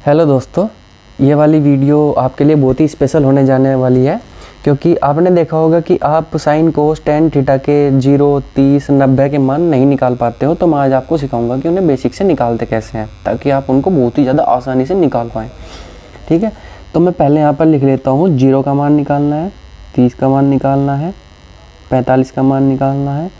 Hello दोस्तों, ये वाली वीडियो आपके लिए बहुत ही स्पेशल होने जाने वाली है, क्योंकि आपने देखा होगा कि आप साइन कोस टेन थीटा के 0, 30, 90 के मान नहीं निकाल पाते हो। तो मैं आज आपको सिखाऊंगा कि उन्हें बेसिक से निकालते कैसे हैं, ताकि आप उनको बहुत ही ज़्यादा आसानी से निकाल पाएँ। ठीक है, तो मैं पहले यहाँ पर लिख लेता हूँ 0 का मान निकालना है, 30 का मान निकालना है, 45 का मान निकालना है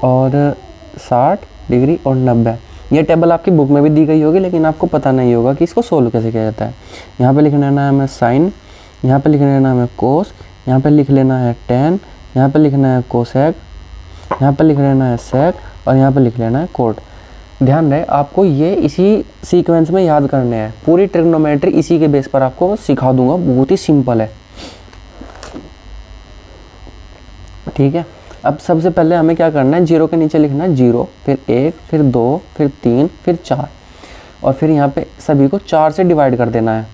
और 60 डिग्री और 90। ये टेबल आपकी बुक में भी दी गई होगी, लेकिन आपको पता नहीं होगा कि इसको सोल्व कैसे किया जाता है। यहाँ पे लिख लेना है हमें साइन, यहाँ पे लिख लेना है हमें कोस, यहाँ पे लिख लेना है टेन, यहाँ पे लिखना है कोसेक, यहाँ पे लिख लेना है सेक और यहाँ पे लिख लेना है कोट। ध्यान रहे आपको ये इसी सीक्वेंस में याद करने हैं। पूरी ट्रिग्नोमेट्री इसी के बेस पर आपको सिखा दूंगा, बहुत ही सिंपल है। ठीक है, अब सबसे पहले हमें क्या करना है, 0 के नीचे लिखना है 0, फिर 1, फिर 2, फिर 3, फिर 4 और फिर यहाँ पे सभी को 4 से डिवाइड कर देना है।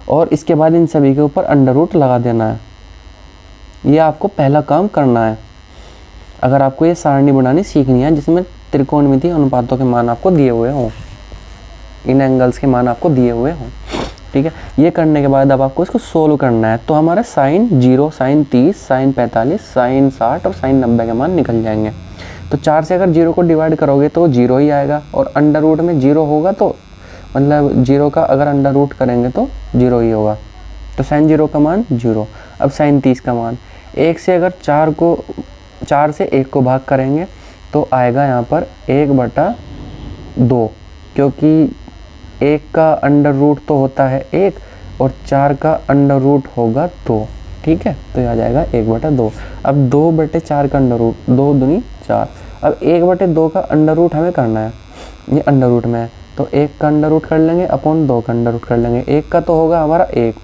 और इसके बाद इन सभी के ऊपर अंडर रूट लगा देना है। ये आपको पहला काम करना है अगर आपको ये सारणी बनानी सीखनी है, जिसमें त्रिकोणमितीय अनुपातों के मान आपको दिए हुए हों, इन एंगल्स के मान आपको दिए हुए हों। ठीक है, ये करने के बाद अब आपको इसको सोल्व करना है। तो हमारा साइन 0, साइन 30, साइन 45, साइन 60 और साइन 90 के मान निकल जाएंगे। तो 4 से अगर 0 को डिवाइड करोगे तो 0 ही आएगा, और अंडर रूट में 0 होगा तो मतलब 0 का अगर अंडर रूट करेंगे तो 0 ही होगा। तो साइन 0 का मान 0। अब साइन 30 का मान 1 से अगर 4 से 1 को भाग करेंगे तो आएगा यहाँ पर 1/2, क्योंकि 1 का अंडर रूट तो होता है 1 और 4 का अंडर रूट होगा 2। ठीक है, तो यह आ जाएगा 1/2। अब 2/4 का अंडर रूट, 2 दूनी 4। अब 1/2 का अंडर रूट हमें करना है, ये अंडर रूट में है तो 1 का अंडर रूट कर लेंगे अपॉन 2 का अंडर रूट कर लेंगे। 1 का तो होगा हमारा 1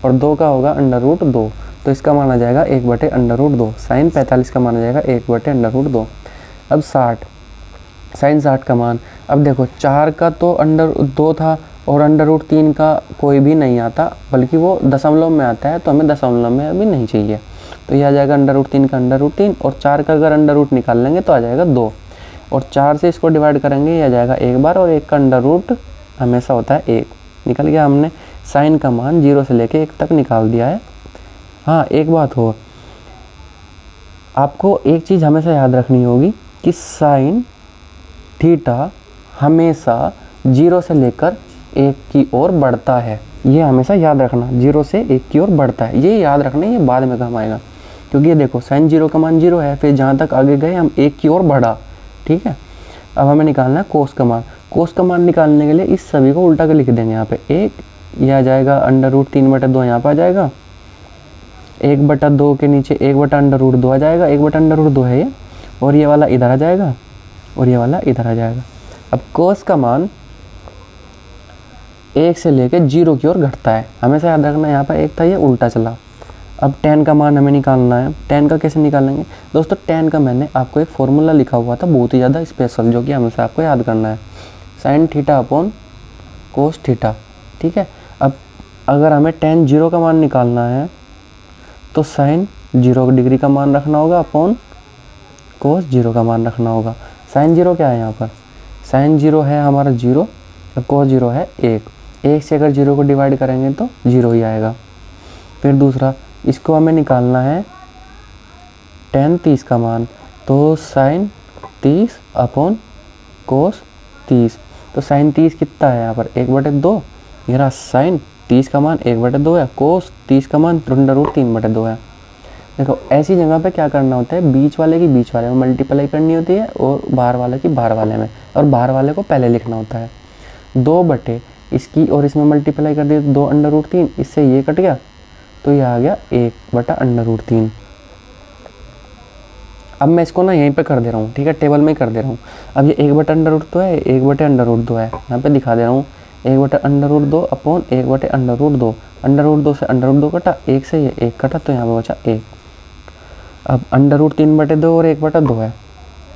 और 2 का होगा अंडर रूट 2, तो इसका मान आ जाएगा 1/√2। साइन 45 का मान आ जाएगा 1/√2। अब 60, साइन 60 का मान, अब देखो 4 का तो अंडर 2 था और अंडर रूट 3 का कोई भी नहीं आता, बल्कि वो दशमलव में आता है, तो हमें दशमलव में अभी नहीं चाहिए। तो ये आ जाएगा अंडर रूट 3 का अंडर रूट 3 और 4 का अगर अंडर रूट निकाल लेंगे तो आ जाएगा 2 और 4 से इसको डिवाइड करेंगे, ये आ जाएगा 1 बार और 1 का अंडर रूट हमेशा होता है 1। निकल गया, हमने साइन का मान 0 से लेके 1 तक निकाल दिया है। हाँ, एक बात हो, आपको एक चीज़ हमेशा याद रखनी होगी कि साइन थीटा हमेशा 0 से लेकर 1 की ओर बढ़ता है। ये हमेशा याद रखना, 0 से 1 की ओर बढ़ता है, ये याद रखना, ये बाद में काम आएगा। क्योंकि ये देखो साइन 0 का मान 0 है, फिर जहाँ तक आगे गए हम 1 की ओर बढ़ा। ठीक है, अब हमें निकालना है कोस का मान। कोस का मान निकालने के लिए इस सभी को उल्टा कर लिख देंगे। यहाँ पे 1, यह आ जाएगा अंडर रूट 3/2, यहाँ पर आ जाएगा 1/2 के नीचे 1/√2 आ जाएगा, 1/√2 है ये, और ये वाला इधर आ जाएगा और ये वाला इधर आ जाएगा। अब कोस का मान 1 से लेके 0 की ओर घटता है, हमेशा याद रखना। यहाँ पर 1 था, ये उल्टा चला। अब tan का मान हमें निकालना है। tan का कैसे निकालेंगे दोस्तों, tan का मैंने आपको एक फॉर्मूला लिखा हुआ था बहुत ही ज़्यादा स्पेशल, जो कि हमेशा आपको याद करना है, sine theta upon cos theta. ठीक है, अब अगर हमें tan 0 का मान निकालना है तो साइन 0 डिग्री का मान रखना होगा अपॉन कोस 0 का मान रखना होगा। साइन 0 क्या है यहाँ पर, साइन 0 है हमारा 0 और कोस 0 है 1। 1 से अगर 0 को डिवाइड करेंगे तो 0 ही आएगा। फिर दूसरा, इसको हमें निकालना है tan 30 का मान, तो साइन 30 अपॉन कोस 30। तो साइन 30 कितना है यहाँ पर 1/2, ये रहा साइन 30 का मान 1/2 है, कोस 30 का मान √3/2 है। देखो ऐसी जगह पे क्या करना होता है, बीच वाले की बीच वाले में मल्टीप्लाई करनी होती है और बाहर वाले की बाहर वाले में, और बाहर वाले को पहले लिखना होता है। 2 इसकी और इसमें मल्टीप्लाई कर दिया 2/√3, इससे ये कट गया तो ये आ गया 1/√3। अब मैं इसको ना यहीं पे कर दे रहा हूँ, ठीक है, टेबल में ही कर दे रहा हूँ। अब ये 1/√2 है, 1/√2 है, यहाँ पे दिखा दे रहा हूँ 1/√2 अपॉन 1/√2। अंडर रूट 2 से अंडर रूट 2 कटा, 1 से ये 1 कटा, तो यहाँ पे बचा 1। अब √3/2 और 1/2 है,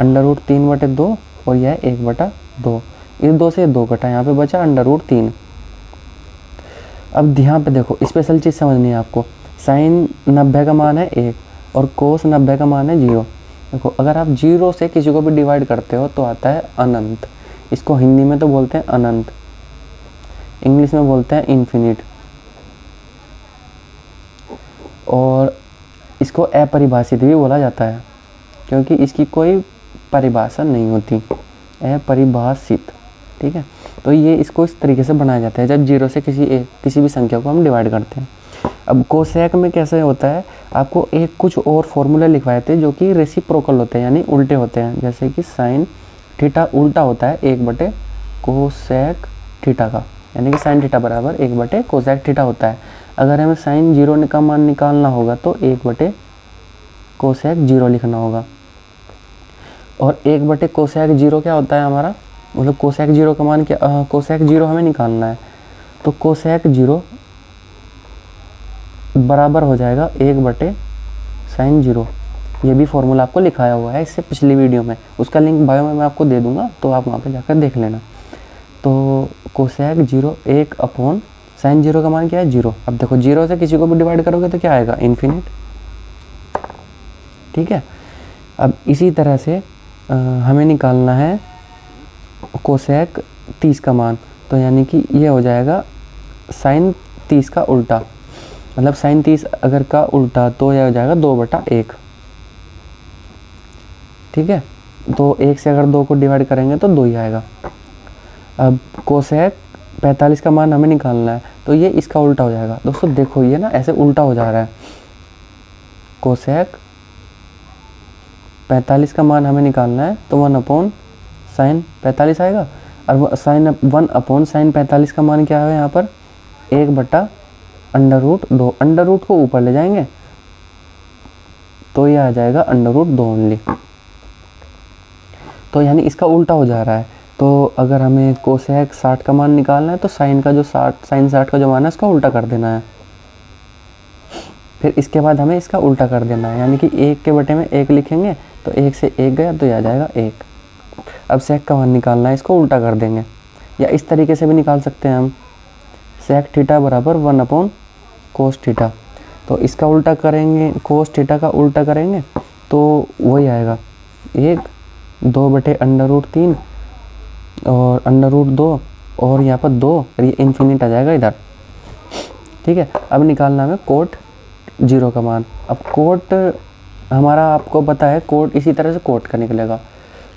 √3/2 और यह 1/2, इस 2 से 2 कटा, यहाँ पे बचा √3। अब यहाँ पे देखो स्पेशल चीज़ समझनी है आपको, साइन 90 का मान है 1 और कोस 90 का मान है 0। देखो अगर आप 0 से किसी को भी डिवाइड करते हो तो आता है अनंत, इसको हिंदी में तो बोलते हैं अनंत, इंग्लिश में बोलते हैं इन्फिनिट, और इसको अपरिभाषित भी बोला जाता है क्योंकि इसकी कोई परिभाषा नहीं होती, अपरिभाषित। ठीक है, तो ये इसको इस तरीके से बनाया जाता है जब जीरो से किसी भी संख्या को हम डिवाइड करते हैं। अब कोसेक में कैसे होता है, आपको एक कुछ और फॉर्मूले लिखवाए थे जो कि रेसिप्रोकल होते हैं, यानी उल्टे होते हैं। जैसे कि साइन थीटा उल्टा होता है 1 बटे कोसेक थीटा का, यानी कि साइन थीटा बराबर 1 बटे कोसेक थीटा होता है। अगर हमें साइन जीरो का मान निकालना होगा तो 1 बटे कोसेक जीरो लिखना होगा। और 1 बटे कोसेक जीरो क्या होता है हमारा, मतलब कोसेक जीरो का मान क्या, कोसेक जीरो हमें निकालना है तो कोसेक जीरो बराबर हो जाएगा 1 बटे साइन जीरो। ये भी फॉर्मूला आपको लिखाया हुआ है इससे पिछली वीडियो में, उसका लिंक बायो में मैं आपको दे दूंगा, तो आप वहाँ पे जाकर देख लेना। तो cosec zero 1 upon sine zero का मान क्या है, जीरो। अब देखो जीरो से किसी को भी डिवाइड करोगे तो क्या आएगा, इन्फिनिट। ठीक है, अब इसी तरह से हमें निकालना है कोसेक 30 का मान, तो यानी कि ये हो जाएगा साइन 30 का उल्टा, मतलब साइन 30 अगर का उल्टा तो यह हो जाएगा 2/1। ठीक है, तो 1 से अगर 2 को डिवाइड करेंगे तो 2 ही आएगा। अब कोसेक 45 का मान हमें निकालना है तो ये इसका उल्टा हो जाएगा। दोस्तों देखो ये ना ऐसे उल्टा हो जा रहा है, कोसेक 45 का मान हमें निकालना है तो 1 अपॉन साइन 45 आएगा, और साइन 1 अपॉन साइन 45 का मान क्या है यहाँ पर, 1/√2। अंडर रूट को ऊपर ले जाएंगे तो ये आ जाएगा √2 ओनली। तो यानी इसका उल्टा हो जा रहा है। तो अगर हमें कोसेक 60 का मान निकालना है तो साइन 60 का जो मान है उसका उल्टा कर देना है, फिर इसके बाद हमें इसका उल्टा कर देना है, यानी कि 1 के बटे में 1 लिखेंगे तो 1 से 1 गया तो ये आ जाएगा 1। अब सेक का मान निकालना है, इसको उल्टा कर देंगे, या इस तरीके से भी निकाल सकते हैं हम, सेक थीटा बराबर 1 अपॉन कोस थीटा। तो इसका उल्टा करेंगे, कोस थीटा का उल्टा करेंगे तो वही आएगा 1 2 बटे √3 और √2 और यहाँ पर 2, ये इन्फिनिट आ जाएगा इधर। ठीक है, अब निकालना है कोट जीरो का मान। अब कोट हमारा आपको पता है, कोट इसी तरह से कोट का निकलेगा,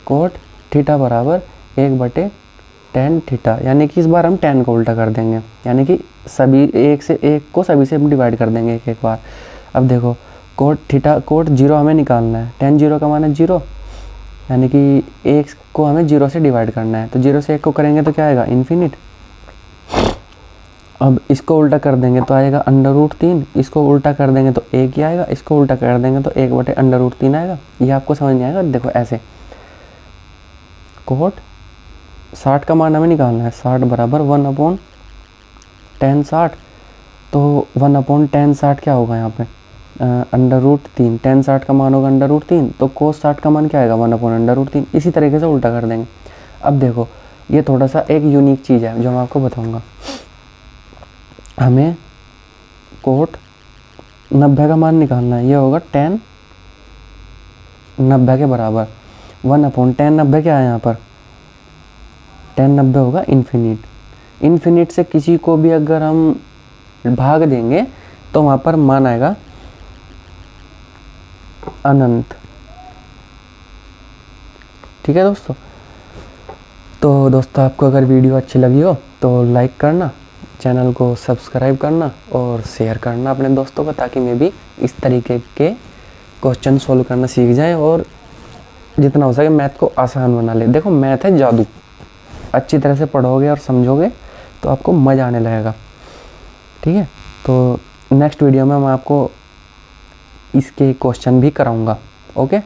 कोट थीटा बराबर 1/tan थीटा, यानी कि इस बार हम tan को उल्टा कर देंगे, यानी कि सभी 1 से 1 को सभी से हम डिवाइड कर देंगे एक बार। अब देखो कोट थीटा, कोट जीरो हमें निकालना है, tan जीरो का मान है 0, यानी कि 1 को हमें 0 से डिवाइड करना है, तो 0 से 1 को करेंगे तो क्या आएगा, इन्फिनिट। अब इसको उल्टा कर देंगे तो आएगा √3, इसको उल्टा कर देंगे तो 1 ही आएगा, इसको उल्टा कर देंगे तो 1/√3 आएगा। ये आपको समझ नहीं आएगा, देखो ऐसे कोट 60 का मान हमें निकालना है, 60 बराबर 1 अपॉन tan 60, तो 1 अपॉन tan 60 क्या होगा यहाँ पे, √3, tan 60 का मान होगा √3, तो cos 60 का मान क्या आएगा, 1 अपॉन √3। इसी तरीके से उल्टा कर देंगे। अब देखो ये थोड़ा सा एक यूनिक चीज़ है जो मैं आपको बताऊंगा। हमें कोट 90 का मान निकालना है, ये होगा tan 90 के बराबर 1 अपॉन tan 90 क्या है यहाँ पर, tan 90 होगा इन्फिनिट। इन्फिनिट से किसी को भी अगर हम भाग देंगे तो वहाँ पर मान आएगा अनंत। ठीक है दोस्तों, तो दोस्तों आपको अगर वीडियो अच्छी लगी हो तो लाइक करना, चैनल को सब्सक्राइब करना और शेयर करना अपने दोस्तों को, ताकि मैं भी इस तरीके के क्वेश्चन सोल्व करना सीख जाए और जितना हो सके मैथ को आसान बना ले। देखो मैथ है जादू, अच्छी तरह से पढ़ोगे और समझोगे तो आपको मज़ा आने लगेगा। ठीक है, तो नेक्स्ट वीडियो में मैं आपको इसके क्वेश्चन भी कराऊंगा। ओके।